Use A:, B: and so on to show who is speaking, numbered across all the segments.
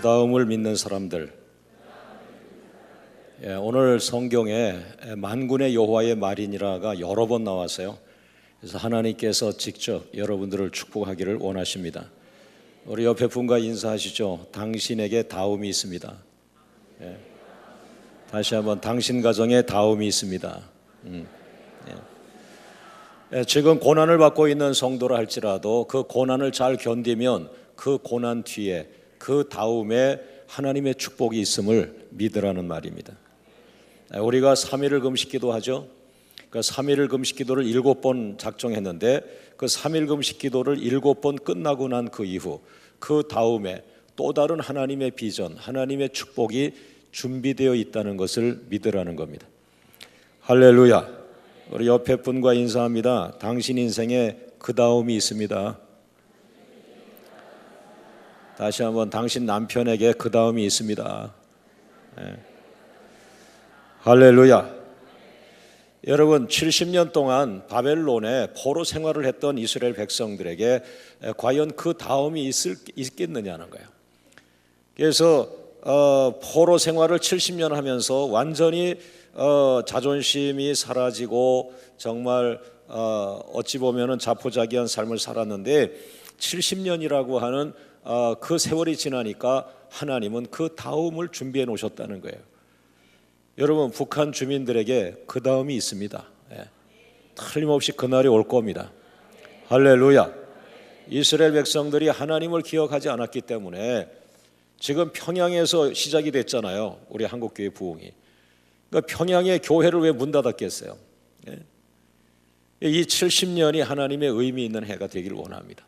A: 다음을 믿는 사람들. 오늘 성경에 만군의 여호와의 말이니라가 여러 번 나왔어요. 그래서 하나님께서 직접 여러분들을 축복하기를 원하십니다. 우리 옆에 분과 인사하시죠. 당신에게 다음이 있습니다. 다시 한번, 당신 가정에 다음이 있습니다. 지금 고난을 받고 있는 성도라 할지라도 그 고난을 잘 견디면 그 고난 뒤에 그 다음에 하나님의 축복이 있음을 믿으라는 말입니다. 우리가 3일을 금식기도 하죠. 그 3일을 금식기도를 7번 작정했는데 그 3일 금식기도를 7번 끝나고 난 그 이후 그 다음에 또 다른 하나님의 비전, 하나님의 축복이 준비되어 있다는 것을 믿으라는 겁니다. 할렐루야. 우리 옆에 분과 인사합니다. 당신 인생에 그 다음이 있습니다. 다시 한번, 당신 남편에게 그 다음이 있습니다. 할렐루야. 여러분, 70년 동안 바벨론에 포로 생활을 했던 이스라엘 백성들에게 과연 그 다음이 있겠느냐는 거예요. 그래서 포로 생활을 70년 하면서 완전히 자존심이 사라지고 정말 어찌 보면은 자포자기한 삶을 살았는데 70년이라고 하는 그 세월이 지나니까 하나님은 그 다음을 준비해 놓으셨다는 거예요. 여러분, 북한 주민들에게 그 다음이 있습니다. 틀림없이 그날이 올 겁니다. 할렐루야. 이스라엘 백성들이 하나님을 기억하지 않았기 때문에 지금 평양에서 시작이 됐잖아요. 우리 한국교회 부흥이. 그러니까 평양의 교회를 왜 문 닫았겠어요? 이 70년이 하나님의 의미 있는 해가 되길 원합니다.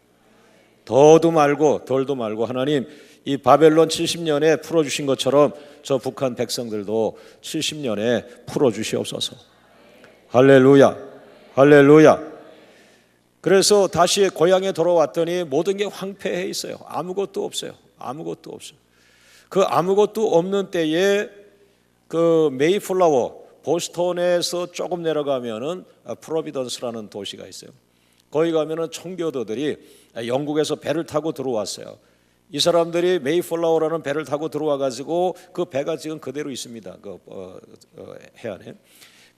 A: 더도 말고 덜도 말고 하나님, 이 바벨론 70년에 풀어주신 것처럼 저 북한 백성들도 70년에 풀어주시옵소서. 할렐루야. 할렐루야. 그래서 다시 고향에 돌아왔더니 모든 게 황폐해 있어요. 아무것도 없어요. 아무것도 없어요. 그 아무것도 없는 때에 그 메이플라워, 보스턴에서 조금 내려가면은 프로비던스라는 도시가 있어요. 거기 가면은 청교도들이 영국에서 배를 타고 들어왔어요. 이 사람들이 메이플라워라는 배를 타고 들어와 가지고 그 배가 지금 그대로 있습니다. 그 해안에.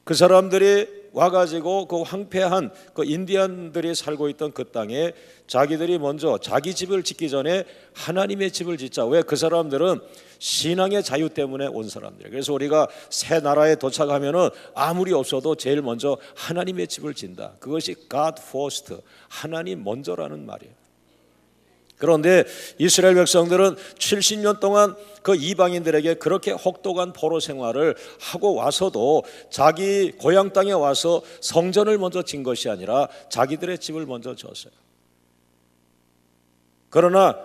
A: 그 사람들이 와가지고 그 황폐한 그 인디안들이 살고 있던 그 땅에 자기들이 먼저 자기 집을 짓기 전에 하나님의 집을 짓자. 왜? 그 사람들은 신앙의 자유 때문에 온 사람들이에요. 그래서 우리가 새 나라에 도착하면은 아무리 없어도 제일 먼저 하나님의 집을 짓는다. 그것이 God first, 하나님 먼저라는 말이에요. 그런데 이스라엘 백성들은 70년 동안 그 이방인들에게 그렇게 혹독한 포로 생활을 하고 와서도 자기 고향 땅에 와서 성전을 먼저 진 것이 아니라 자기들의 집을 먼저 졌어요. 그러나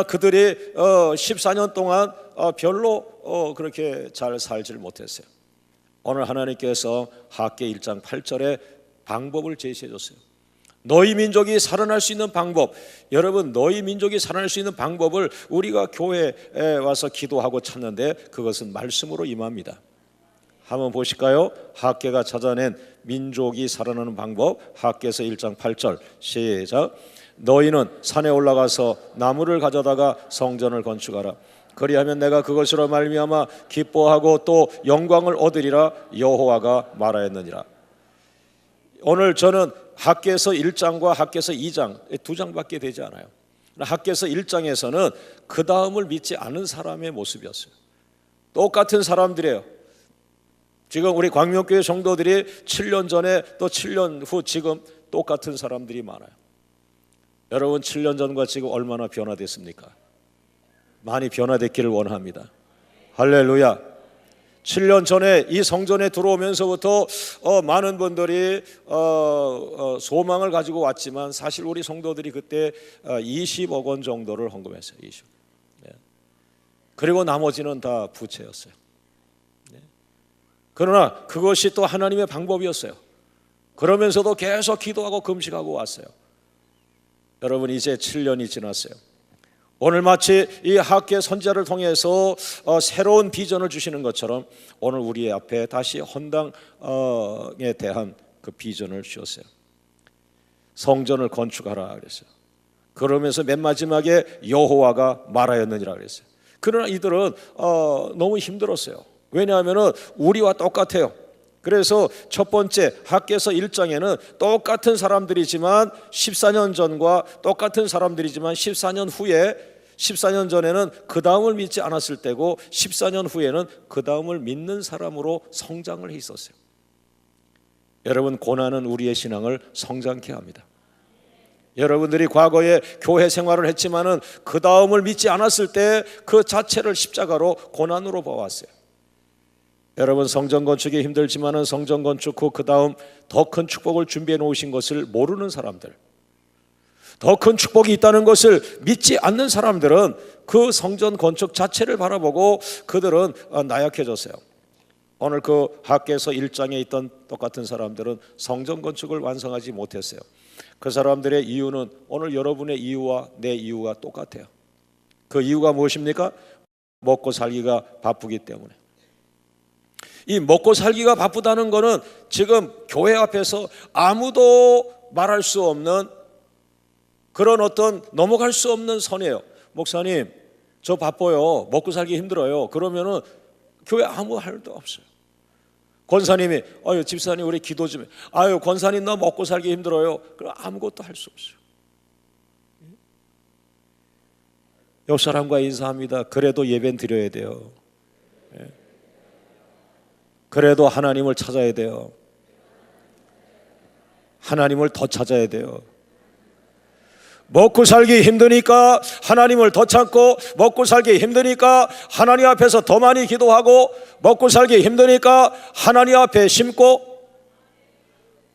A: 그들이 14년 동안 별로 그렇게 잘 살지를 못했어요. 오늘 하나님께서 하악계 1장 8절에 방법을 제시해 줬어요. 너희 민족이 살아날 수 있는 방법. 여러분, 너희 민족이 살아날 수 있는 방법을 우리가 교회에 와서 기도하고 찾는데 그것은 말씀으로 임합니다. 한번 보실까요? 하악계가 찾아낸 민족이 살아나는 방법, 하악계서 1장 8절 시작. 너희는 산에 올라가서 나무를 가져다가 성전을 건축하라. 그리하면 내가 그것으로 말미암아 기뻐하고 또 영광을 얻으리라 여호와가 말하였느니라. 오늘 저는 하악계서 1장과 하악계서 2장 두 장밖에 되지 않아요. 하악계서 1장에서는 그 다음을 믿지 않은 사람의 모습이었어요. 똑같은 사람들이에요. 지금 우리 광명교회 성도들이 7년 전에 또 7년 후 지금 똑같은 사람들이 많아요. 여러분, 7년 전과 지금 얼마나 변화됐습니까? 많이 변화됐기를 원합니다. 할렐루야. 7년 전에 이 성전에 들어오면서부터 많은 분들이 소망을 가지고 왔지만 사실 우리 성도들이 그때 20억 원 정도를 헌금했어요. 20억. 그리고 나머지는 다 부채였어요. 그러나 그것이 또 하나님의 방법이었어요. 그러면서도 계속 기도하고 금식하고 왔어요. 여러분, 이제 7년이 지났어요. 오늘 마치 이 하악계 선지자를 통해서 새로운 비전을 주시는 것처럼 오늘 우리 앞에 다시 헌당에 대한 그 비전을 주셨어요. 성전을 건축하라 그랬어요. 그러면서 맨 마지막에 여호와가 말하였느니라 그랬어요. 그러나 이들은 너무 힘들었어요. 왜냐하면 우리와 똑같아요. 그래서 첫 번째 학개서 1장에는 똑같은 사람들이지만 14년 전과 똑같은 사람들이지만 14년 후에 14년 전에는 그 다음을 믿지 않았을 때고 14년 후에는 그 다음을 믿는 사람으로 성장을 해 있었어요. 여러분, 고난은 우리의 신앙을 성장케 합니다. 여러분들이 과거에 교회 생활을 했지만은 그 다음을 믿지 않았을 때 그 자체를 십자가로 고난으로 봐왔어요. 여러분, 성전 건축이 힘들지만은 성전 건축 후 그 다음 더 큰 축복을 준비해 놓으신 것을 모르는 사람들, 더 큰 축복이 있다는 것을 믿지 않는 사람들은 그 성전 건축 자체를 바라보고 그들은 나약해졌어요. 오늘 그 학개서 1장에 있던 똑같은 사람들은 성전 건축을 완성하지 못했어요. 그 사람들의 이유는 오늘 여러분의 이유와 내 이유가 똑같아요. 그 이유가 무엇입니까? 먹고 살기가 바쁘기 때문에. 이 먹고 살기가 바쁘다는 것은 지금 교회 앞에서 아무도 말할 수 없는 그런 어떤 넘어갈 수 없는 선이에요. 목사님, 저 바빠요. 먹고 살기 힘들어요. 그러면은 교회 아무 할도 없어요. 권사님이 아유 집사님 우리 기도 좀 해. 아유 권사님 나 먹고 살기 힘들어요. 그럼 아무것도 할 수 없어요. 옆 사람과 인사합니다. 그래도 예배는 드려야 돼요. 그래도 하나님을 찾아야 돼요. 하나님을 더 찾아야 돼요. 먹고 살기 힘드니까 하나님을 더 찾고, 먹고 살기 힘드니까 하나님 앞에서 더 많이 기도하고, 먹고 살기 힘드니까 하나님 앞에 심고.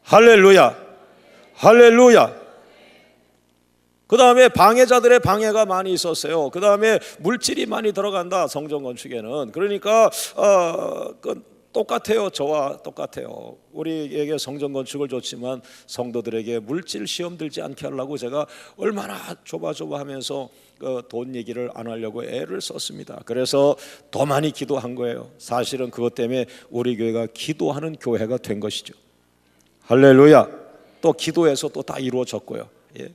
A: 할렐루야, 할렐루야. 그 다음에 방해자들의 방해가 많이 있었어요. 그 다음에 물질이 많이 들어간다, 성전 건축에는. 그러니까 똑같아요. 저와 똑같아요. 우리에게 성전 건축을 줬지만 성도들에게 물질 시험 들지 않게 하려고 제가 얼마나 조바조바하면서 돈 얘기를 안 하려고 애를 썼습니다. 그래서 더 많이 기도한 거예요. 사실은 그것 때문에 우리 교회가 기도하는 교회가 된 것이죠. 할렐루야. 또 기도해서 또 다 이루어졌고요. 예.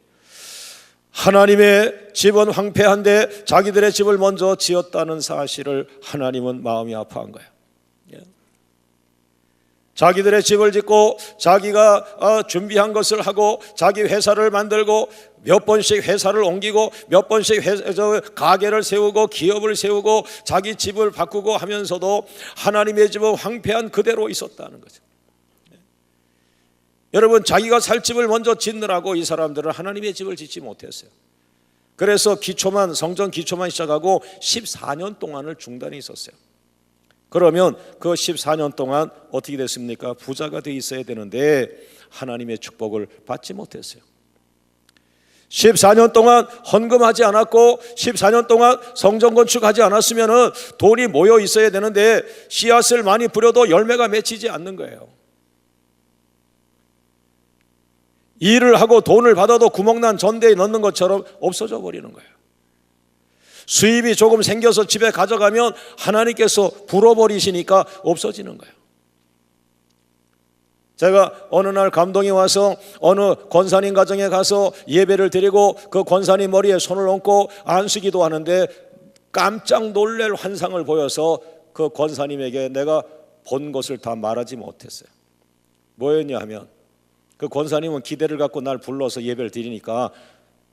A: 하나님의 집은 황폐한데 자기들의 집을 먼저 지었다는 사실을 하나님은 마음이 아파한 거예요. 자기들의 집을 짓고 자기가 준비한 것을 하고 자기 회사를 만들고 몇 번씩 회사를 옮기고 몇 번씩 가게를 세우고 기업을 세우고 자기 집을 바꾸고 하면서도 하나님의 집은 황폐한 그대로 있었다는 거죠. 여러분, 자기가 살 집을 먼저 짓느라고 이 사람들은 하나님의 집을 짓지 못했어요. 그래서 성전 기초만 시작하고 14년 동안을 중단이 있었어요. 그러면 그 14년 동안 어떻게 됐습니까? 부자가 돼 있어야 되는데 하나님의 축복을 받지 못했어요. 14년 동안 헌금하지 않았고 14년 동안 성전 건축하지 않았으면 돈이 모여 있어야 되는데 씨앗을 많이 뿌려도 열매가 맺히지 않는 거예요. 일을 하고 돈을 받아도 구멍난 전대에 넣는 것처럼 없어져 버리는 거예요. 수입이 조금 생겨서 집에 가져가면 하나님께서 불어버리시니까 없어지는 거예요. 제가 어느 날 감동이 와서 어느 권사님 가정에 가서 예배를 드리고 그 권사님 머리에 손을 얹고 안수기도 하는데 깜짝 놀랄 환상을 보여서 그 권사님에게 내가 본 것을 다 말하지 못했어요. 뭐였냐 하면 그 권사님은 기대를 갖고 날 불러서 예배를 드리니까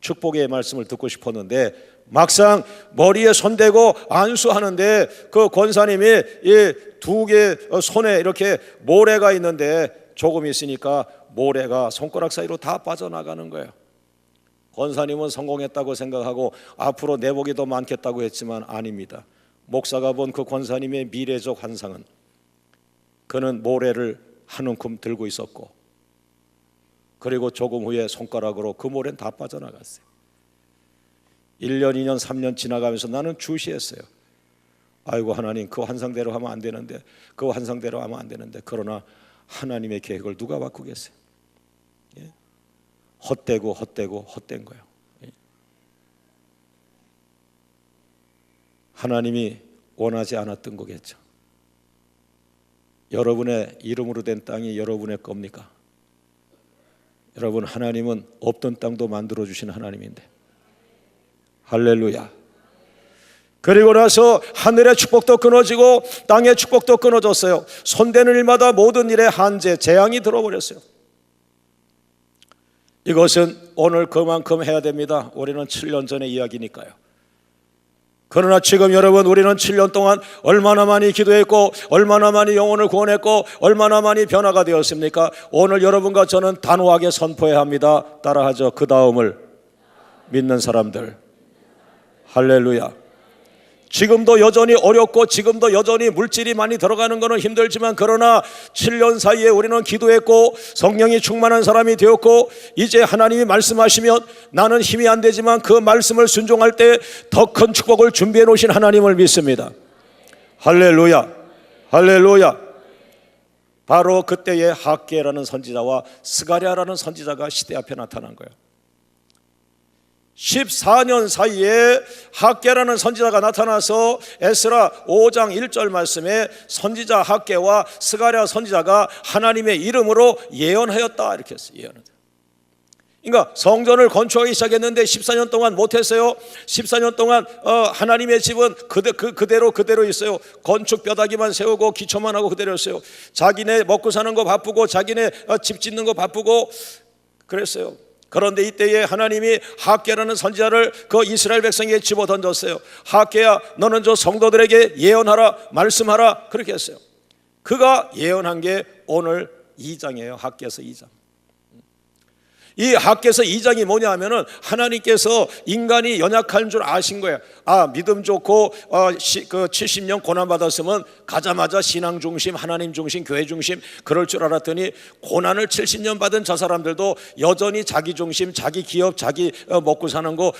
A: 축복의 말씀을 듣고 싶었는데 막상 머리에 손대고 안수하는데 그 권사님이 이 두 개 손에 이렇게 모래가 있는데 조금 있으니까 모래가 손가락 사이로 다 빠져나가는 거예요. 권사님은 성공했다고 생각하고 앞으로 내복이 더 많겠다고 했지만 아닙니다. 목사가 본 그 권사님의 미래적 환상은 그는 모래를 한 움큼 들고 있었고 그리고 조금 후에 손가락으로 그 모래는 다 빠져나갔어요. 1년, 2년, 3년 지나가면서 나는 주시했어요. 아이고 하나님, 그 환상대로 하면 안 되는데, 그 환상대로 하면 안 되는데. 그러나 하나님의 계획을 누가 바꾸겠어요? 예? 헛되고 헛된 거예요. 예? 하나님이 원하지 않았던 거겠죠. 여러분의 이름으로 된 땅이 여러분의 겁니까? 여러분, 하나님은 없던 땅도 만들어 주신 하나님인데 할렐루야. 그리고 나서 하늘의 축복도 끊어지고 땅의 축복도 끊어졌어요. 손대는 일마다 모든 일에 한제, 재앙이 들어버렸어요. 이것은 오늘 그만큼 해야 됩니다. 우리는 7년 전의 이야기니까요. 그러나 지금 여러분, 우리는 7년 동안 얼마나 많이 기도했고, 얼마나 많이 영혼을 구원했고, 얼마나 많이 변화가 되었습니까? 오늘 여러분과 저는 단호하게 선포해야 합니다. 따라하죠. 그 다음을 믿는 사람들. 할렐루야. 지금도 여전히 어렵고 지금도 여전히 물질이 많이 들어가는 것은 힘들지만, 그러나 7년 사이에 우리는 기도했고 성령이 충만한 사람이 되었고, 이제 하나님이 말씀하시면 나는 힘이 안 되지만 그 말씀을 순종할 때 더 큰 축복을 준비해 놓으신 하나님을 믿습니다. 할렐루야. 할렐루야. 바로 그때에 학개라는 선지자와 스가랴라는 선지자가 시대 앞에 나타난 거예요. 14년 사이에 학개라는 선지자가 나타나서 에스라 5장 1절 말씀에 선지자 학개와 스가랴 선지자가 하나님의 이름으로 예언하였다, 이렇게 했어요. 예언하다. 그러니까 성전을 건축하기 시작했는데 14년 동안 못했어요. 14년 동안 하나님의 집은 그대로 있어요. 건축 뼈다귀만 세우고 기초만 하고 그대로였어요. 자기네 먹고 사는 거 바쁘고 자기네 집 짓는 거 바쁘고 그랬어요. 그런데 이때에 하나님이 학개라는 선지자를 그 이스라엘 백성에게 집어 던졌어요. 학개야, 너는 저 성도들에게 예언하라, 말씀하라, 그렇게 했어요. 그가 예언한 게 오늘 2장이에요. 학개서 2장. 이 학개서 2장이 뭐냐 하면은 하나님께서 인간이 연약한 줄 아신 거예요. 믿음 좋고 그 70년 고난 받았으면 가자마자 신앙 중심, 하나님 중심, 교회 중심 그럴 줄 알았더니, 고난을 70년 받은 저 사람들도 여전히 자기 중심, 자기 기업, 자기 먹고 사는 거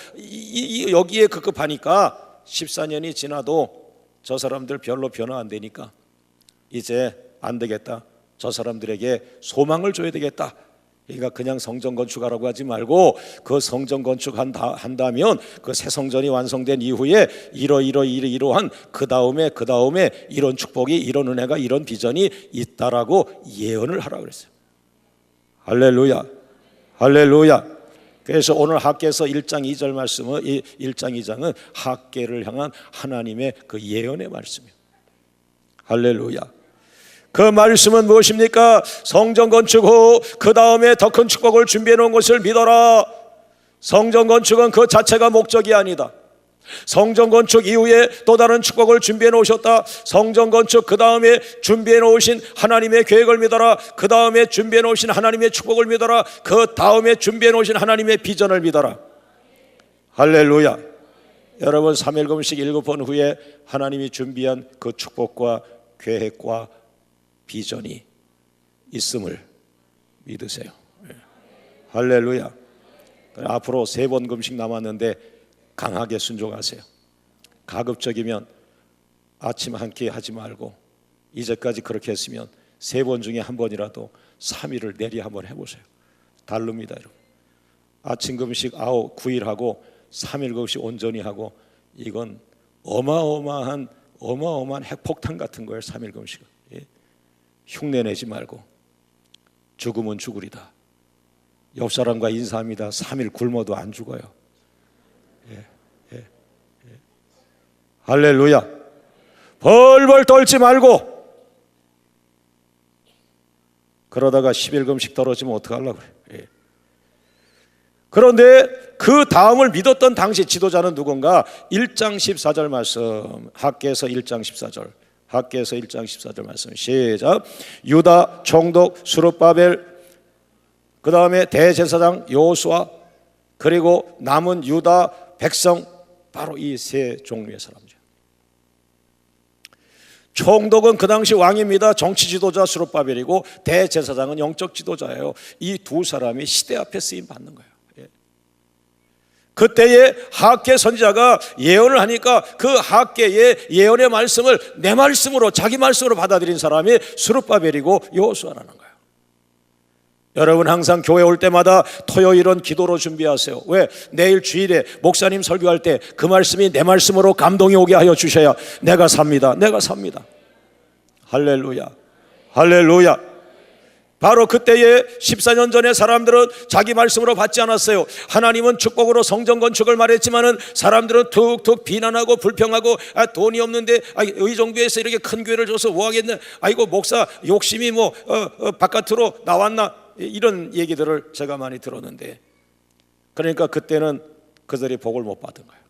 A: 여기에 급급하니까 14년이 지나도 저 사람들 별로 변화 안 되니까 이제 안 되겠다, 저 사람들에게 소망을 줘야 되겠다. 그러니까 그냥 성전 건축하라고 하지 말고, 그 성전 건축한다면 그 새 성전이 완성된 이후에 이러한 그 다음에 이런 축복이, 이런 은혜가, 이런 비전이 있다라고 예언을 하라고 그랬어요. 할렐루야. 할렐루야. 그래서 오늘 학개서 1장 2절 말씀은, 1장 2장은 학개를 향한 하나님의 그 예언의 말씀이에요. 할렐루야. 그 말씀은 무엇입니까? 성전 건축 후 그 다음에 더 큰 축복을 준비해 놓은 것을 믿어라. 성전 건축은 그 자체가 목적이 아니다. 성전 건축 이후에 또 다른 축복을 준비해 놓으셨다. 성전 건축 그 다음에 준비해 놓으신 하나님의 계획을 믿어라. 그 다음에 준비해 놓으신 하나님의 축복을 믿어라. 그 다음에 준비해 놓으신 하나님의 비전을 믿어라. 할렐루야. 여러분, 3일 금식 7번 후에 하나님이 준비한 그 축복과 계획과 비전이 있음을 믿으세요. 할렐루야. 앞으로 3번 금식 남았는데 강하게 순종하세요. 가급적이면 아침 한 끼 하지 말고, 이제까지 그렇게 했으면 3번 중에 한 번이라도 3일을 내리 한번 해보세요. 다릅니다, 여러분. 아침 금식 9일 하고 3일 금식 온전히 하고, 이건 어마어마한 핵폭탄 같은 거예요. 3일 금식은. 흉내내지 말고, 죽으면 죽으리다. 옆 사람과 인사합니다. 3일 굶어도 안 죽어요. 할렐루야. 벌벌 떨지 말고, 그러다가 10일 금식 떨어지면 어떡하려고 그래. 그런데 그 다음을 믿었던 당시 지도자는 누군가? 1장 14절 말씀, 학개서 1장 14절. 학개서 1장 14절 말씀 시작. 유다 총독 스룹바벨, 그 다음에 대제사장 여호수아, 그리고 남은 유다 백성, 바로 이 세 종류의 사람들. 총독은 그 당시 왕입니다. 정치 지도자 스룹바벨이고, 대제사장은 영적 지도자예요. 이 두 사람이 시대 앞에 쓰임 받는 거예요. 그때에 학개 선지자가 예언을 하니까 그 학개의 예언의 말씀을 내 말씀으로, 자기 말씀으로 받아들인 사람이 스룹바벨이고 여호수아라는 거예요. 여러분, 항상 교회 올 때마다 토요일은 기도로 준비하세요. 왜? 내일 주일에 목사님 설교할 때 그 말씀이 내 말씀으로 감동이 오게 하여 주셔야 내가 삽니다. 할렐루야. 할렐루야. 바로 그때에 14년 전에 사람들은 자기 말씀으로 받지 않았어요. 하나님은 축복으로 성전 건축을 말했지만은 사람들은 툭툭 비난하고 불평하고, 돈이 없는데 의정부에서 이렇게 큰 교회를 줘서 뭐 하겠냐, 아이고 목사 욕심이 바깥으로 나왔나, 이런 얘기들을 제가 많이 들었는데, 그러니까 그때는 그들이 복을 못 받은 거예요.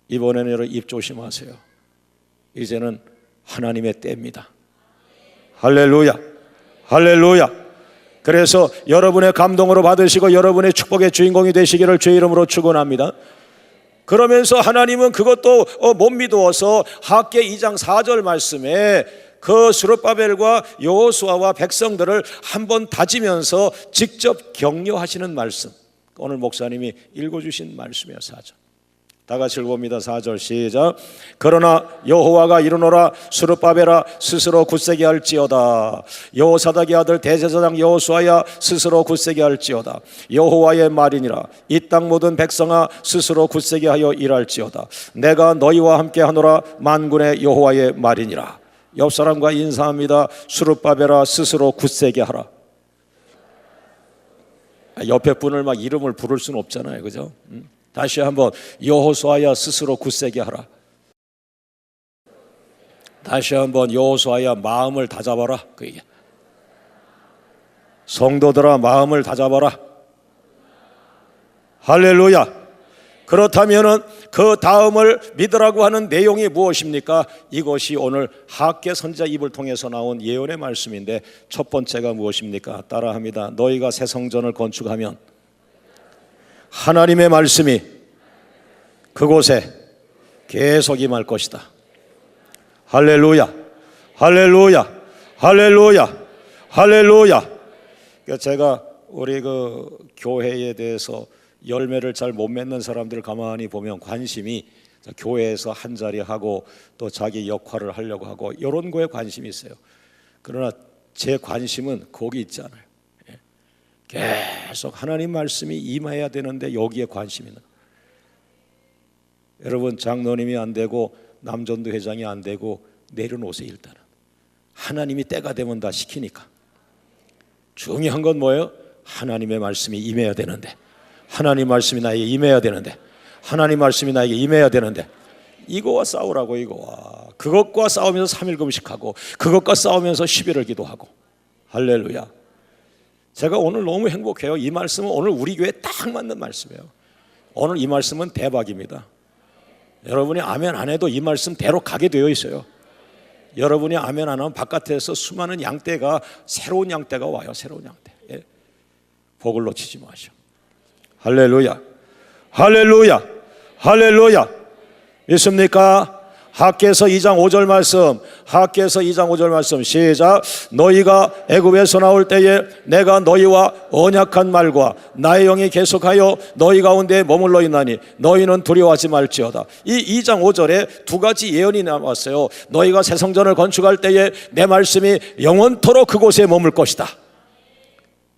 A: 이번에는 여러분 입 조심하세요. 이제는 하나님의 때입니다. 할렐루야. 할렐루야. 그래서 여러분의 감동으로 받으시고 여러분의 축복의 주인공이 되시기를 주의 이름으로 축원합니다. 그러면서 하나님은 그것도 못 미루어서 학개 2장 4절 말씀에 그 스룹바벨과 여호수아와 백성들을 한번 다지면서 직접 격려하시는 말씀, 오늘 목사님이 읽어주신 말씀이에요. 4절 다 같이 읽어봅니다. 4절 시작. 그러나 여호와가 이르노라, 스룹바벨아 스스로 굳세게 할지어다. 여호사닥의 아들 대제사장 여호수아야 스스로 굳세게 할지어다. 여호와의 말이니라. 이 땅 모든 백성아 스스로 굳세게 하여 일할지어다. 내가 너희와 함께 하노라. 만군의 여호와의 말이니라. 옆 사람과 인사합니다. 스룹바벨아 스스로 굳세게 하라. 옆에 분을 막 이름을 부를 수는 없잖아요, 그죠? 다시 한번, 여호수아야 스스로 굳세게 하라. 다시 한번, 여호수아야 마음을 다잡아라. 그 얘기. 성도들아 마음을 다잡아라. 할렐루야. 그렇다면은 그 다음을 믿으라고 하는 내용이 무엇입니까? 이것이 오늘 학개 선지자 입을 통해서 나온 예언의 말씀인데, 첫 번째가 무엇입니까? 따라합니다. 너희가 새 성전을 건축하면 하나님의 말씀이 그곳에 계속 임할 것이다. 할렐루야. 할렐루야. 할렐루야. 할렐루야. 제가 우리 그 교회에 대해서 열매를 잘 못 맺는 사람들을 가만히 보면 관심이 교회에서 한 자리 하고 또 자기 역할을 하려고 하고 이런 거에 관심이 있어요. 그러나 제 관심은 거기 있지 않아요. 계속 하나님 말씀이 임해야 되는데 여기에 관심이 있는 거예요. 여러분, 장로님이 안 되고 남전도 회장이 안 되고 내려놓으세요. 일단은 하나님이 때가 되면 다 시키니까. 중요한 건 뭐예요? 하나님의 말씀이 임해야 되는데, 하나님 말씀이 나에게 임해야 되는데, 하나님 말씀이 나에게 임해야 되는데, 이거와 싸우라고. 이거와 그것과 싸우면서 3일 금식하고 그것과 싸우면서 10일을 기도하고. 할렐루야. 제가 오늘 너무 행복해요. 이 말씀은 오늘 우리 교회에 딱 맞는 말씀이에요. 오늘 이 말씀은 대박입니다. 여러분이 아멘 안 해도 이 말씀 대로 가게 되어 있어요. 여러분이 아멘 안 하면 바깥에서 수많은 양떼가, 새로운 양떼가 와요. 새로운 양떼. 예. 복을 놓치지 마시오. 할렐루야. 할렐루야. 할렐루야. 믿습니까? 학개서 2장 5절 말씀, 학개서 2장 5절 말씀 시작. 너희가 애굽에서 나올 때에 내가 너희와 언약한 말과 나의 영이 계속하여 너희 가운데 머물러 있나니 너희는 두려워하지 말지어다. 이 2장 5절에 두 가지 예언이 나왔어요. 너희가 새 성전을 건축할 때에 내 말씀이 영원토록 그곳에 머물 것이다.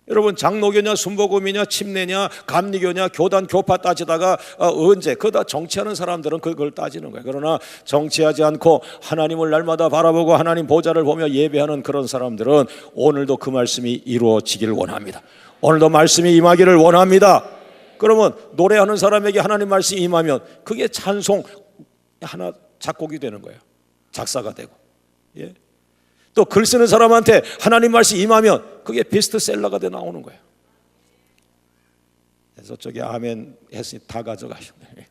A: 여러분, 장로교냐 순복음이냐 침례냐 감리교냐 교단 교파 따지다가 언제, 그거 다 정치하는 사람들은 그걸 따지는 거예요. 그러나 정치하지 않고 하나님을 날마다 바라보고 하나님 보좌를 보며 예배하는 그런 사람들은 오늘도 그 말씀이 이루어지기를 원합니다. 오늘도 말씀이 임하기를 원합니다. 그러면 노래하는 사람에게 하나님 말씀이 임하면 그게 찬송 하나 작곡이 되는 거예요. 작사가 되고. 예. 또 글 쓰는 사람한테 하나님 말씀이 임하면 그게 베스트셀러가 돼 나오는 거예요. 그래서 저기 아멘 했으니 다 가져가셨네.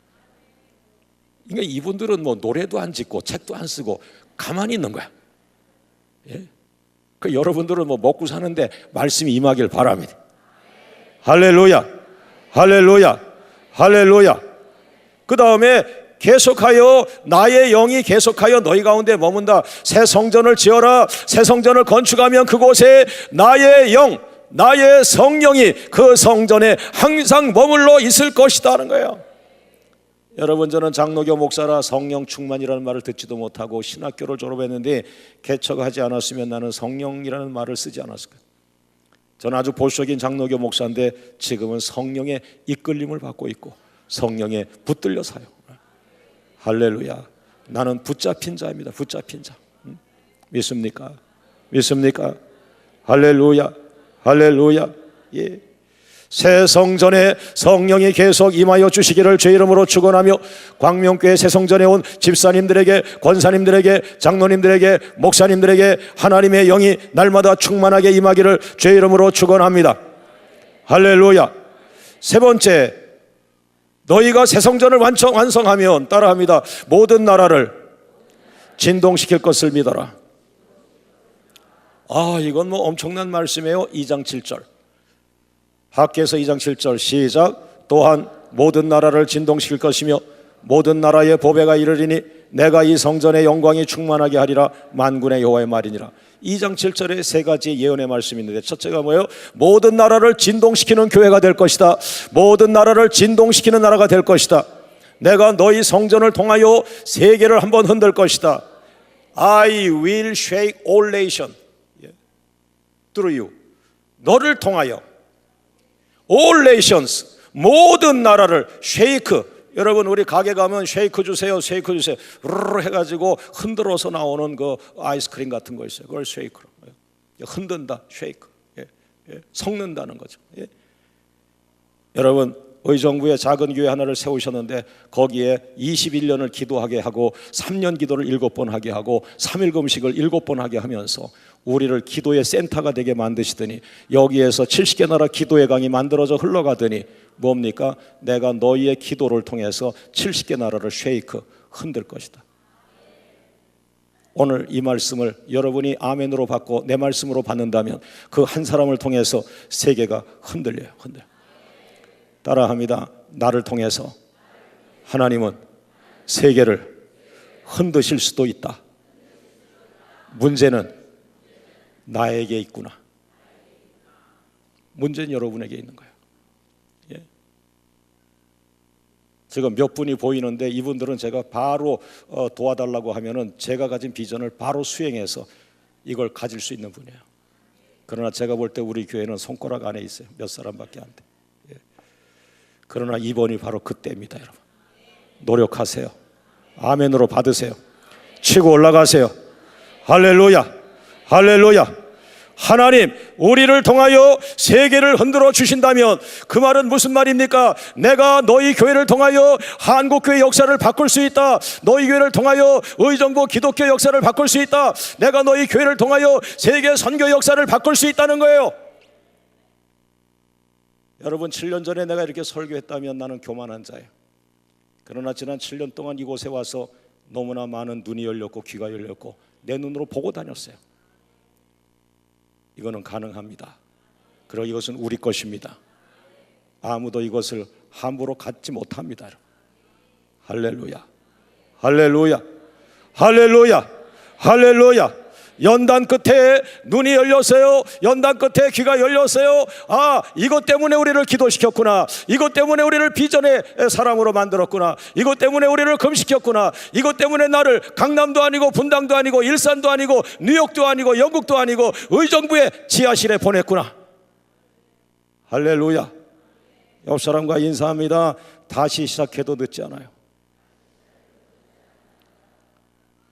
A: 그러니까 이분들은 뭐 노래도 안 짓고 책도 안 쓰고 가만히 있는 거야. 예? 그 여러분들은 뭐 먹고 사는데 말씀이 임하길 바랍니다. 할렐루야. 할렐루야. 할렐루야. 그 다음에 계속하여 나의 영이 계속하여 너희 가운데 머문다. 새 성전을 지어라. 새 성전을 건축하면 그곳에 나의 영, 나의 성령이 그 성전에 항상 머물러 있을 것이다 하는 거예요. 여러분, 저는 장로교 목사라 성령 충만이라는 말을 듣지도 못하고 신학교를 졸업했는데 개척하지 않았으면 나는 성령이라는 말을 쓰지 않았을 거예요. 저는 아주 보수적인 장로교 목사인데 지금은 성령의 이끌림을 받고 있고 성령에 붙들려 사요. 할렐루야. 나는 붙잡힌 자입니다. 붙잡힌 자. 믿습니까? 믿습니까? 할렐루야, 할렐루야. 예. 새 성전에 성령이 계속 임하여 주시기를 주의 이름으로 축원하며, 광명교회 새 성전에 온 집사님들에게, 권사님들에게, 장로님들에게, 목사님들에게 하나님의 영이 날마다 충만하게 임하기를 주의 이름으로 축원합니다. 할렐루야. 세 번째, 너희가 새 성전을 완성하면, 따라합니다, 모든 나라를 진동시킬 것을 믿어라. 이건 뭐 엄청난 말씀이에요. 2장 7절, 학개서 2장 7절 시작. 또한 모든 나라를 진동시킬 것이며 모든 나라의 보배가 이르리니 내가 이 성전의 영광이 충만하게 하리라. 만군의 여호와의 말이니라. 2장 7절에 세 가지 예언의 말씀이 있는데, 첫째가 뭐예요? 모든 나라를 진동시키는 교회가 될 것이다. 모든 나라를 진동시키는 나라가 될 것이다. 내가 너희 성전을 통하여 세계를 한번 흔들 것이다. I will shake all nation through you. 너를 통하여 all nations, 모든 나라를 shake. 여러분, 우리 가게 가면 쉐이크 주세요, 쉐이크 주세요 르르 해가지고 흔들어서 나오는 그 아이스크림 같은 거 있어요. 그걸 쉐이크로, 흔든다, 쉐이크. 섞는다는 거죠. 여러분, 의정부에 작은 교회 하나를 세우셨는데 거기에 21년을 기도하게 하고 3년 기도를 7번 하게 하고 3일 금식을 7번 하게 하면서 우리를 기도의 센터가 되게 만드시더니, 여기에서 70개 나라 기도의 강이 만들어져 흘러가더니 뭡니까? 내가 너희의 기도를 통해서 70개 나라를 쉐이크, 흔들 것이다. 오늘 이 말씀을 여러분이 아멘으로 받고 내 말씀으로 받는다면 그 한 사람을 통해서 세계가 흔들려요. 따라합니다. 나를 통해서 하나님은 세계를 흔드실 수도 있다. 문제는 나에게 있구나. 문제는 여러분에게 있는 거예요. 지금 몇 분이 보이는데 이분들은 제가 바로 도와달라고 하면은 제가 가진 비전을 바로 수행해서 이걸 가질 수 있는 분이에요. 그러나 제가 볼 때 우리 교회는 손가락 안에 있어요. 몇 사람밖에 안 돼. 그러나 이번이 바로 그때입니다, 여러분. 노력하세요. 아멘으로 받으세요. 치고 올라가세요. 할렐루야, 할렐루야. 하나님, 우리를 통하여 세계를 흔들어 주신다면 그 말은 무슨 말입니까? 내가 너희 교회를 통하여 한국교회 역사를 바꿀 수 있다. 너희 교회를 통하여 의정부 기독교 역사를 바꿀 수 있다. 내가 너희 교회를 통하여 세계 선교 역사를 바꿀 수 있다는 거예요. 여러분, 7년 전에 내가 이렇게 설교했다면 나는 교만한 자예요. 그러나 지난 7년 동안 이곳에 와서 너무나 많은 눈이 열렸고 귀가 열렸고 내 눈으로 보고 다녔어요. 이거는 가능합니다. 그리고 이것은 우리 것입니다. 아무도 이것을 함부로 갖지 못합니다. 할렐루야, 할렐루야, 할렐루야, 할렐루야. 연단 끝에 눈이 열렸어요. 연단 끝에 귀가 열렸어요. 이것 때문에 우리를 기도시켰구나. 이것 때문에 우리를 비전의 사람으로 만들었구나. 이것 때문에 우리를 금시켰구나. 이것 때문에 나를 강남도 아니고 분당도 아니고 일산도 아니고 뉴욕도 아니고 영국도 아니고 의정부의 지하실에 보냈구나. 할렐루야. 옆 사람과 인사합니다. 다시 시작해도 늦지 않아요.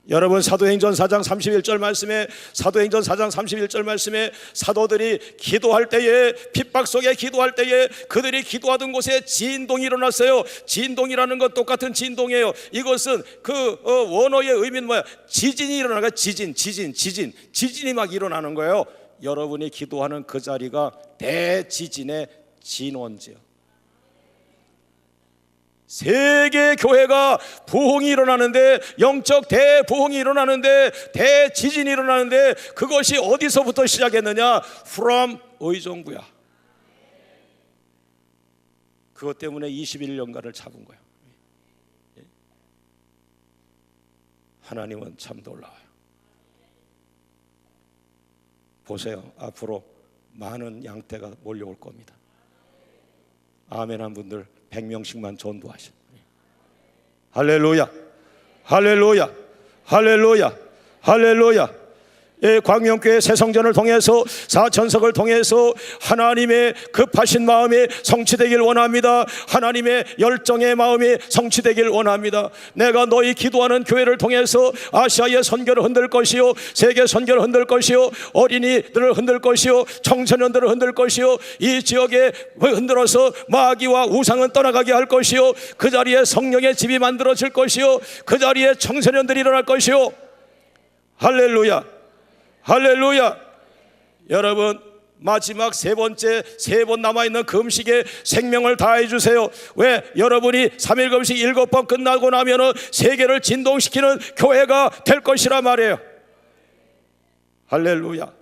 A: 여러분, 사도행전 4장 31절 말씀에, 사도행전 4장 31절 말씀에 사도들이 기도할 때에, 핍박 속에 기도할 때에 그들이 기도하던 곳에 진동이 일어났어요. 진동이라는 건 똑같은 진동이에요. 이것은 그 원어의 의미는 뭐야? 지진이 일어나는 거야. 지진이 막 일어나는 거예요. 여러분이 기도하는 그 자리가 대지진의 진원지요. 세계 교회가 부흥이 일어나는데, 영적 대부흥이 일어나는데, 대지진이 일어나는데, 그것이 어디서부터 시작했느냐? from 의정부야. 그것 때문에 21년간을 잡은 거예요. 하나님은 참 놀라워요. 보세요. 앞으로 많은 양떼가 몰려올 겁니다. 아멘한 분들 100명씩만 전도하신. 할렐루야, 할렐루야, 할렐루야, 할렐루야. 광명교회 새성전을 통해서 사천석을 통해서 하나님의 급하신 마음이 성취되길 원합니다. 하나님의 열정의 마음이 성취되길 원합니다. 내가 너희 기도하는 교회를 통해서 아시아의 선교를 흔들 것이요, 세계 선교를 흔들 것이요, 어린이들을 흔들 것이요, 청소년들을 흔들 것이요, 이 지역에 흔들어서 마귀와 우상은 떠나가게 할 것이요, 그 자리에 성령의 집이 만들어질 것이요, 그 자리에 청소년들이 일어날 것이요. 할렐루야, 할렐루야. 여러분, 마지막 세 번째, 3번 남아있는 금식에 생명을 다해 주세요. 왜? 여러분이 3일 금식 7번 끝나고 나면은 세계를 진동시키는 교회가 될 것이라 말이에요. 할렐루야.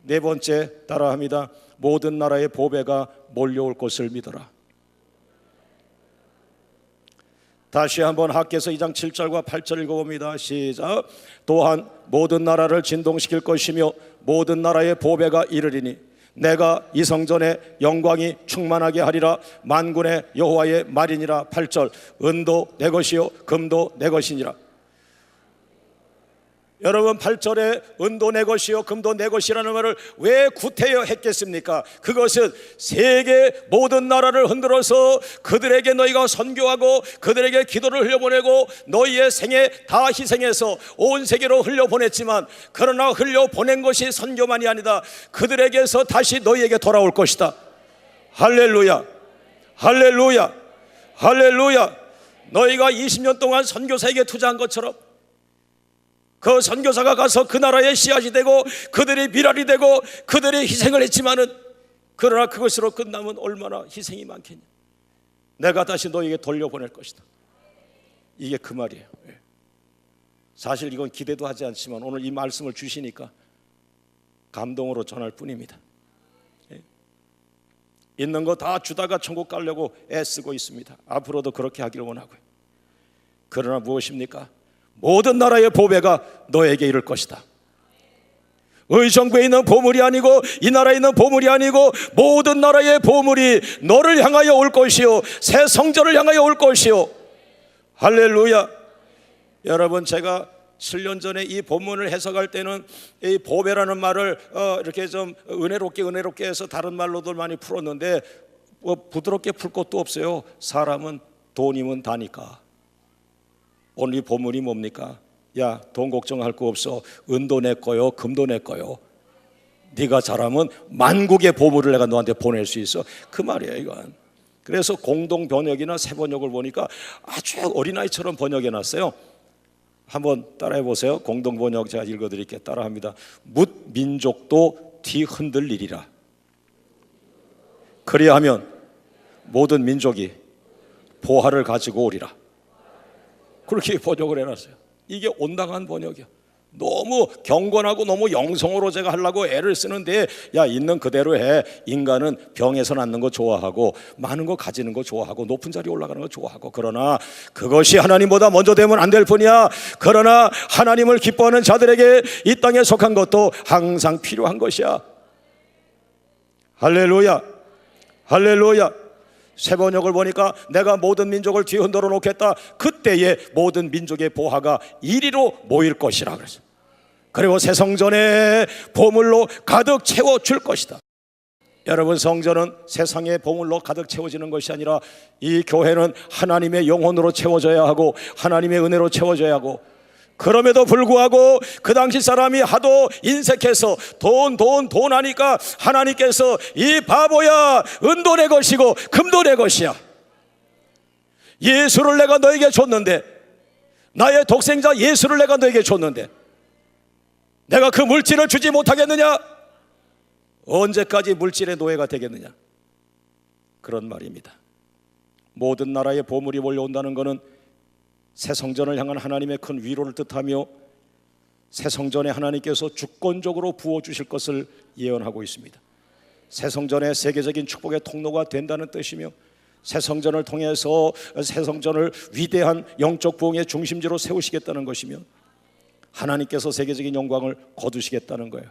A: 4번째 따라합니다. 모든 나라의 보배가 몰려올 것을 믿어라. 다시 한번 학개서 2장 7절과 8절 읽어봅니다. 시작. 또한 모든 나라를 진동시킬 것이며 모든 나라의 보배가 이르리니 내가 이 성전에 영광이 충만하게 하리라. 만군의 여호와의 말이니라. 8절. 은도 내 것이요 금도 내 것이니라. 여러분, 8절에 은도 내 것이요 금도 내 것이라는 말을 왜 구태여 했겠습니까? 그것은 세계 모든 나라를 흔들어서 그들에게 너희가 선교하고 그들에게 기도를 흘려보내고 너희의 생에 다 희생해서 온 세계로 흘려보냈지만, 그러나 흘려보낸 것이 선교만이 아니다. 그들에게서 다시 너희에게 돌아올 것이다. 할렐루야, 할렐루야, 할렐루야. 너희가 20년 동안 선교사에게 투자한 것처럼 그 선교사가 가서 그 나라의 씨앗이 되고 그들이 미랄이 되고 그들이 희생을 했지만은, 그러나 그것으로 끝나면 얼마나 희생이 많겠냐. 내가 다시 너에게 돌려보낼 것이다. 이게 그 말이에요. 사실 이건 기대도 하지 않지만 오늘 이 말씀을 주시니까 감동으로 전할 뿐입니다. 있는 거 다 주다가 천국 가려고 애쓰고 있습니다. 앞으로도 그렇게 하기를 원하고요. 그러나 무엇입니까? 모든 나라의 보배가 너에게 이를 것이다. 의정부에 있는 보물이 아니고 이 나라에 있는 보물이 아니고 모든 나라의 보물이 너를 향하여 올 것이요, 새 성전을 향하여 올 것이요. 할렐루야. 여러분, 제가 7년 전에 이 본문을 해석할 때는 이 보배라는 말을 이렇게 좀 은혜롭게 해서 다른 말로도 많이 풀었는데 부드럽게 풀 것도 없어요. 사람은 돈이면 다니까. 오늘 이 본문이 뭡니까? 야, 돈 걱정할 거 없어. 은도 내 거요, 금도 내 거요. 네가 잘하면 만국의 보물을 내가 너한테 보낼 수 있어. 그 말이에요, 이건. 그래서 공동 번역이나 새 번역을 보니까 아주 어린아이처럼 번역해 놨어요. 한번 따라해 보세요. 공동 번역 제가 읽어드릴게요. 따라합니다. 뭇 민족도 뒤흔들리리라. 그리하면 모든 민족이 보화를 가지고 오리라. 그렇게 번역을 해놨어요. 이게 온당한 번역이야. 너무 경건하고 너무 영성으로 제가 하려고 애를 쓰는데, 야, 있는 그대로 해. 인간은 병에서 낫는 거 좋아하고 많은 거 가지는 거 좋아하고 높은 자리에 올라가는 거 좋아하고, 그러나 그것이 하나님보다 먼저 되면 안 될 뿐이야. 그러나 하나님을 기뻐하는 자들에게 이 땅에 속한 것도 항상 필요한 것이야. 할렐루야, 할렐루야. 새 번역을 보니까 내가 모든 민족을 뒤흔들어 놓겠다. 그때에 모든 민족의 보화가 이리로 모일 것이라 그랬어요. 그리고 새 성전에 보물로 가득 채워줄 것이다. 여러분, 성전은 세상의 보물로 가득 채워지는 것이 아니라 이 교회는 하나님의 영혼으로 채워져야 하고 하나님의 은혜로 채워져야 하고, 그럼에도 불구하고 그 당시 사람이 하도 인색해서 돈 하니까 하나님께서 이 바보야, 은도 내 것이고 금도 내 것이야. 예수를 내가 너에게 줬는데, 나의 독생자 예수를 내가 너에게 줬는데 내가 그 물질을 주지 못하겠느냐? 언제까지 물질의 노예가 되겠느냐? 그런 말입니다. 모든 나라의 보물이 몰려온다는 것은 새 성전을 향한 하나님의 큰 위로를 뜻하며 새 성전에 하나님께서 주권적으로 부어주실 것을 예언하고 있습니다. 새 성전의 세계적인 축복의 통로가 된다는 뜻이며, 새 성전을 통해서 새 성전을 위대한 영적 부흥의 중심지로 세우시겠다는 것이며, 하나님께서 세계적인 영광을 거두시겠다는 거예요.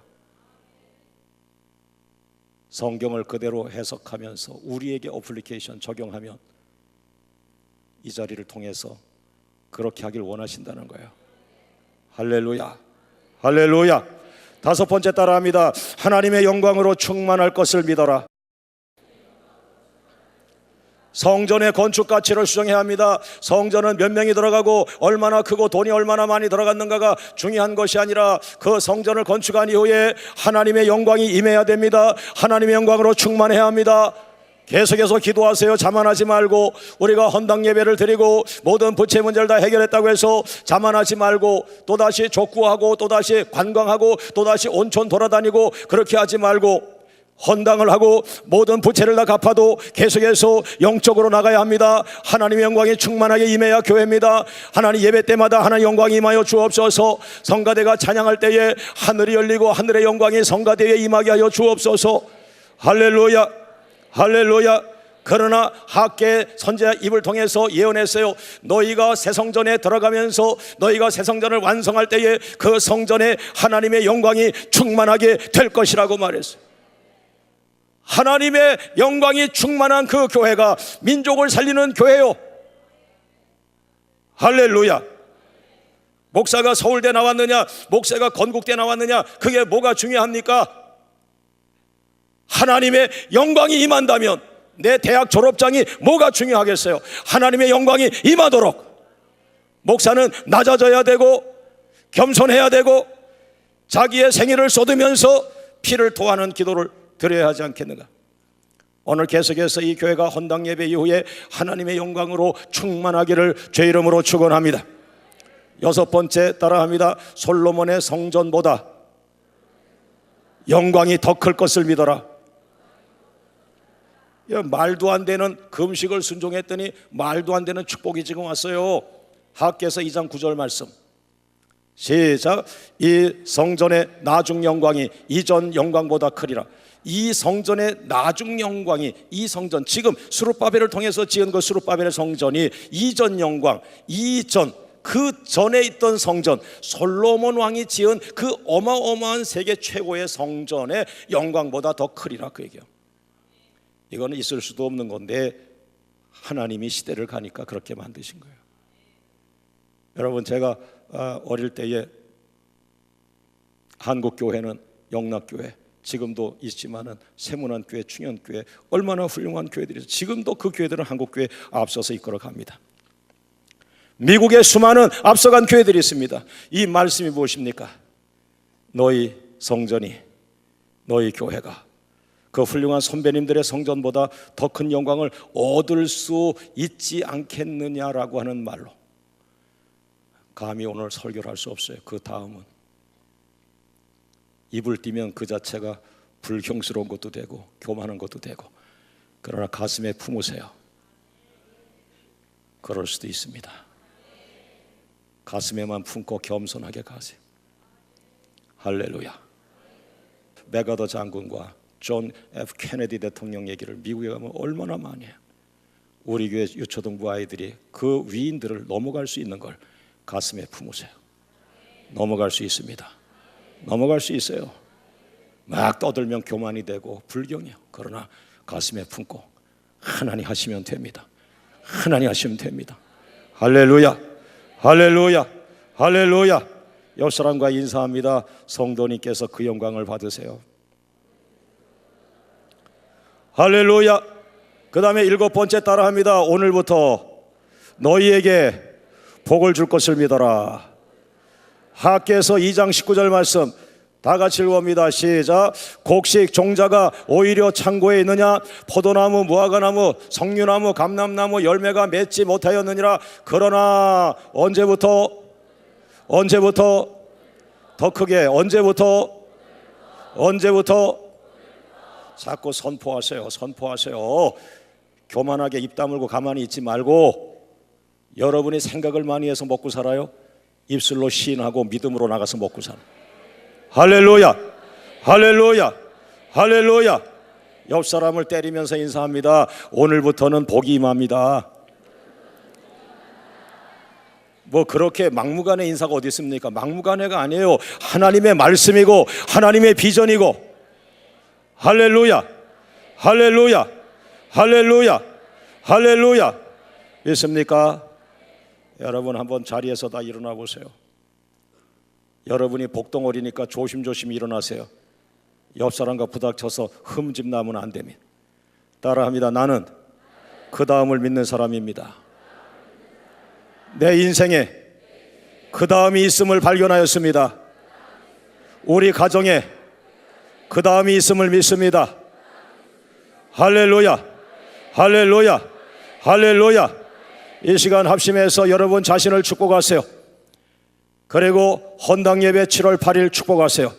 A: 성경을 그대로 해석하면서 우리에게 어플리케이션 적용하면 이 자리를 통해서 그렇게 하길 원하신다는 거예요. 할렐루야, 할렐루야. 다섯 번째 따라합니다. 하나님의 영광으로 충만할 것을 믿어라. 성전의 건축 가치를 수정해야 합니다. 성전은 몇 명이 들어가고 얼마나 크고 돈이 얼마나 많이 들어갔는가가 중요한 것이 아니라 그 성전을 건축한 이후에 하나님의 영광이 임해야 됩니다. 하나님의 영광으로 충만해야 합니다. 계속해서 기도하세요. 자만하지 말고, 우리가 헌당 예배를 드리고 모든 부채 문제를 다 해결했다고 해서 자만하지 말고 또다시 족구하고 또다시 관광하고 또다시 온천 돌아다니고 그렇게 하지 말고, 헌당을 하고 모든 부채를 다 갚아도 계속해서 영적으로 나가야 합니다. 하나님의 영광이 충만하게 임해야 교회입니다. 하나님 예배 때마다 하나님 영광이 임하여 주옵소서. 성가대가 찬양할 때에 하늘이 열리고 하늘의 영광이 성가대에 임하게 하여 주옵소서. 할렐루야, 할렐루야. 그러나 학계 선지자 입을 통해서 예언했어요. 너희가 새 성전에 들어가면서 너희가 새 성전을 완성할 때에 그 성전에 하나님의 영광이 충만하게 될 것이라고 말했어요. 하나님의 영광이 충만한 그 교회가 민족을 살리는 교회요. 할렐루야. 목사가 서울대 나왔느냐, 목사가 건국대 나왔느냐, 그게 뭐가 중요합니까? 하나님의 영광이 임한다면 내 대학 졸업장이 뭐가 중요하겠어요? 하나님의 영광이 임하도록 목사는 낮아져야 되고 겸손해야 되고 자기의 생애를 쏟으면서 피를 토하는 기도를 드려야 하지 않겠는가? 오늘 계속해서 이 교회가 헌당 예배 이후에 하나님의 영광으로 충만하기를 주의 이름으로 축원합니다. 여섯 번째 따라합니다. 솔로몬의 성전보다 영광이 더 클 것을 믿어라. 말도 안 되는 금식을 순종했더니 말도 안 되는 축복이 지금 왔어요. 학개서 2장 9절 말씀 시작. 이 성전의 나중 영광이 이전 영광보다 크리라. 이 성전의 나중 영광이, 이 성전 지금 스룹바벨을 통해서 지은 그 스룹바벨의 성전이 이전 영광, 이전 그 전에 있던 성전, 솔로몬 왕이 지은 그 어마어마한 세계 최고의 성전의 영광보다 더 크리라, 그 얘기예요. 이거는 있을 수도 없는 건데 하나님이 시대를 가니까 그렇게 만드신 거예요. 여러분, 제가 어릴 때에 한국교회는 영락교회, 지금도 있지만은 세문안교회, 충현교회, 얼마나 훌륭한 교회들이 있어요. 지금도 그 교회들은 한국교회 앞서서 이끌어갑니다. 미국의 수많은 앞서간 교회들이 있습니다. 이 말씀이 무엇입니까? 너희 성전이, 너희 교회가 그 훌륭한 선배님들의 성전보다 더 큰 영광을 얻을 수 있지 않겠느냐라고 하는 말로 감히 오늘 설교를 할 수 없어요. 그 다음은 입을 띄면 그 자체가 불경스러운 것도 되고 교만한 것도 되고, 그러나 가슴에 품으세요. 그럴 수도 있습니다. 가슴에만 품고 겸손하게 가세요. 할렐루야. 메가더 장군과 존 F 케네디 대통령 얘기를 미국에 가면 얼마나 많이 해요. 우리 교회 유초등부 아이들이 그 위인들을 넘어갈 수 있는 걸 가슴에 품으세요. 넘어갈 수 있습니다. 넘어갈 수 있어요. 막 떠들면 교만이 되고 불경이에요. 그러나 가슴에 품고 하나님 하시면 됩니다. 하나님 하시면 됩니다. 할렐루야, 할렐루야, 할렐루야. 옆 사람과 인사합니다. 성도님께서 그 영광을 받으세요. 할렐루야. 그 다음에 일곱 번째 따라합니다. 오늘부터 너희에게 복을 줄 것을 믿어라. 학개서 2장 19절 말씀 다 같이 읽어봅니다. 시작. 곡식 종자가 오히려 창고에 있느냐? 포도나무, 무화과나무, 석류나무, 감람나무 열매가 맺지 못하였느니라. 그러나 언제부터 더 크게, 언제부터 자꾸 선포하세요. 선포하세요. 교만하게 입 다물고 가만히 있지 말고, 여러분이 생각을 많이 해서 먹고 살아요? 입술로 시인하고 믿음으로 나가서 먹고 살아요. 할렐루야, 할렐루야, 할렐루야. 옆 사람을 때리면서 인사합니다. 오늘부터는 복이 임합니다. 뭐 그렇게 막무가내 인사가 어디 있습니까? 막무가내가 아니에요. 하나님의 말씀이고 하나님의 비전이고. 할렐루야, 할렐루야, 할렐루야, 할렐루야. 있습니까? 여러분 한번 자리에서 다 일어나 보세요. 여러분이 복덩어리니까 조심조심 일어나세요. 옆 사람과 부닥쳐서 흠집 나면 안 됩니다. 따라합니다. 나는 그 다음을 믿는 사람입니다. 내 인생에 그 다음이 있음을 발견하였습니다. 우리 가정에 그 다음이 있음을 믿습니다. 할렐루야, 할렐루야, 할렐루야. 이 시간 합심해서 여러분 자신을 축복하세요. 그리고 헌당 예배 7월 8일 축복하세요.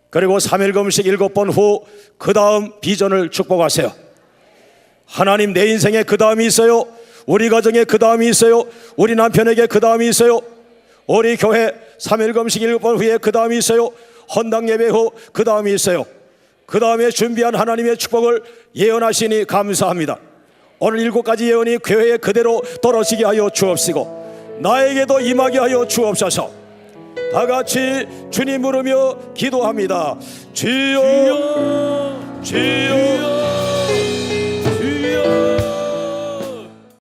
A: 그리고 3일 금식 7번 후 그 다음 비전을 축복하세요. 하나님, 내 인생에 그 다음이 있어요. 우리 가정에 그 다음이 있어요. 우리 남편에게 그 다음이 있어요. 우리 교회 3일 금식 7번 후에 그 다음이 있어요. 헌당 예배 후 그 다음이 있어요. 그 다음에 준비한 하나님의 축복을 예언하시니 감사합니다. 오늘 7가지 예언이 교회에 그대로 떨어지게 하여 주옵시고 나에게도 임하게 하여 주옵소서. 다 같이 주님 부르며 기도합니다. 주여, 주여.